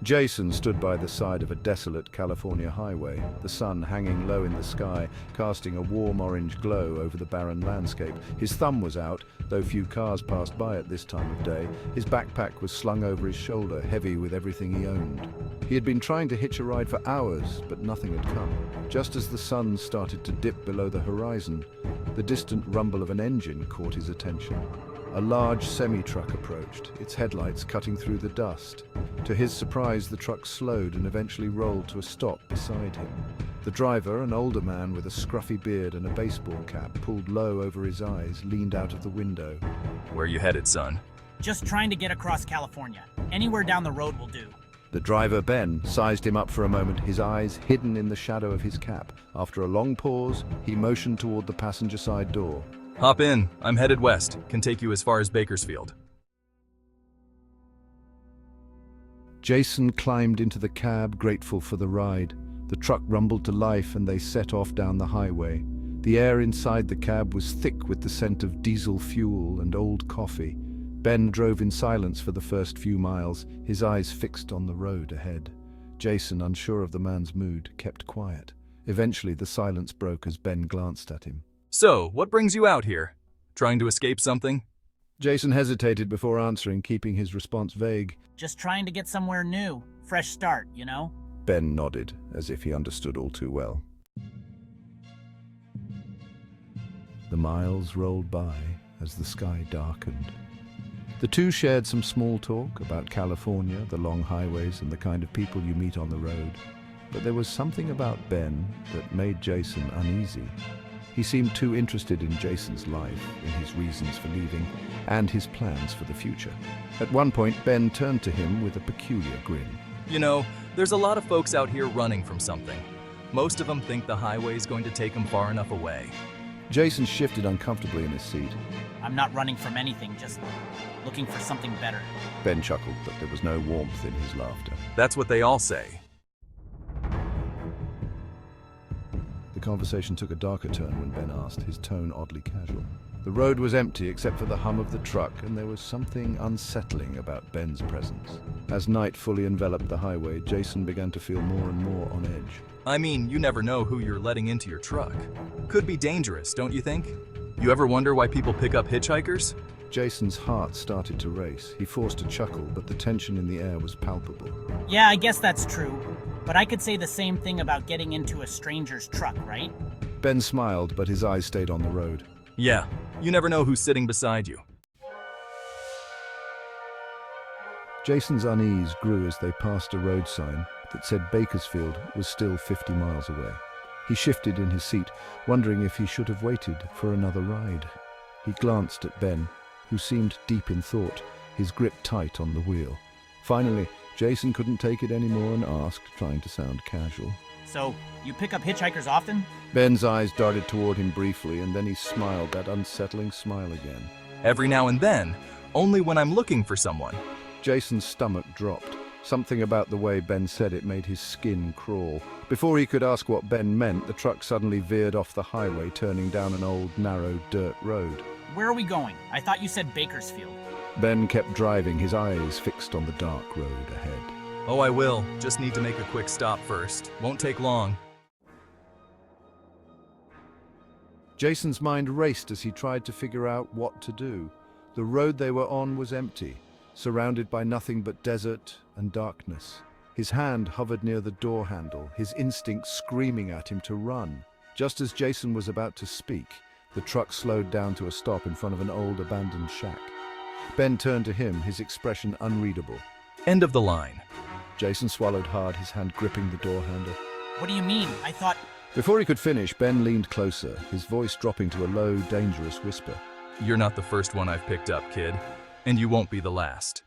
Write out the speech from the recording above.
Jason stood by the side of a desolate California highway, the sun hanging low in the sky, casting a warm orange glow over the barren landscape. His thumb was out, though few cars passed by at this time of day. His backpack was slung over his shoulder, heavy with everything he owned. He had been trying to hitch a ride for hours, but nothing had come. Just as the sun started to dip below the horizon, the distant rumble of an engine caught his attention. A large semi-truck approached, its headlights cutting through the dust. To his surprise, the truck slowed and eventually rolled to a stop beside him. The driver, an older man with a scruffy beard and a baseball cap pulled low over his eyes, leaned out of the window. Where you headed, son? Just trying to get across California. Anywhere down the road will do. The driver, Ben, sized him up for a moment, his eyes hidden in the shadow of his cap. After a long pause, he motioned toward the passenger side door. Hop in. I'm headed west. Can take you as far as Bakersfield. Jason climbed into the cab, grateful for the ride. The truck rumbled to life and they set off down the highway. The air inside the cab was thick with the scent of diesel fuel and old coffee. Ben drove in silence for the first few miles, his eyes fixed on the road ahead. Jason, unsure of the man's mood, kept quiet. Eventually the silence broke as Ben glanced at him. So, what brings you out here? Trying to escape something? Jason hesitated before answering, keeping his response vague. Just trying to get somewhere new. Fresh start, you know? Ben nodded, as if he understood all too well. The miles rolled by as the sky darkened. The two shared some small talk about California, the long highways, and the kind of people you meet on the road. But there was something about Ben that made Jason uneasy. He seemed too interested in Jason's life, in his reasons for leaving, and his plans for the future. At one point, Ben turned to him with a peculiar grin. You know, there's a lot of folks out here running from something. Most of them think the highway's going to take them far enough away. Jason shifted uncomfortably in his seat. I'm not running from anything, just looking for something better. Ben chuckled, but there was no warmth in his laughter. That's what they all say. The conversation took a darker turn when Ben asked, his tone oddly casual. The road was empty except for the hum of the truck, and there was something unsettling about Ben's presence. As night fully enveloped the highway, Jason began to feel more and more on edge. I mean, you never know who you're letting into your truck. Could be dangerous, don't you think? You ever wonder why people pick up hitchhikers? Jason's heart started to race. He forced a chuckle, but the tension in the air was palpable. Yeah, I guess that's true. But I could say the same thing about getting into a stranger's truck, right? Ben smiled, but his eyes stayed on the road. Yeah, you never know who's sitting beside you. Jason's unease grew as they passed a road sign that said Bakersfield was still 50 miles away. He shifted in his seat, wondering if he should have waited for another ride. He glanced at Ben, who seemed deep in thought, his grip tight on the wheel. Finally, Jason couldn't take it anymore and asked, trying to sound casual. So, you pick up hitchhikers often? Ben's eyes darted toward him briefly, and then he smiled, that unsettling smile again. Every now and then, only when I'm looking for someone. Jason's stomach dropped. Something about the way Ben said it made his skin crawl. Before he could ask what Ben meant, the truck suddenly veered off the highway, turning down an old, narrow dirt road. Where are we going? I thought you said Bakersfield. Ben kept driving, his eyes fixed on the dark road ahead. Oh, I will. Just need to make a quick stop first. Won't take long. Jason's mind raced as he tried to figure out what to do. The road they were on was empty, surrounded by nothing but desert and darkness. His hand hovered near the door handle, his instinct screaming at him to run. Just as Jason was about to speak, the truck slowed down to a stop in front of an old abandoned shack. Ben turned to him, his expression unreadable. End of the line. Jason swallowed hard, his hand gripping the door handle. What do you mean? I thought... Before he could finish, Ben leaned closer, his voice dropping to a low, dangerous whisper. You're not the first one I've picked up, kid. And you won't be the last.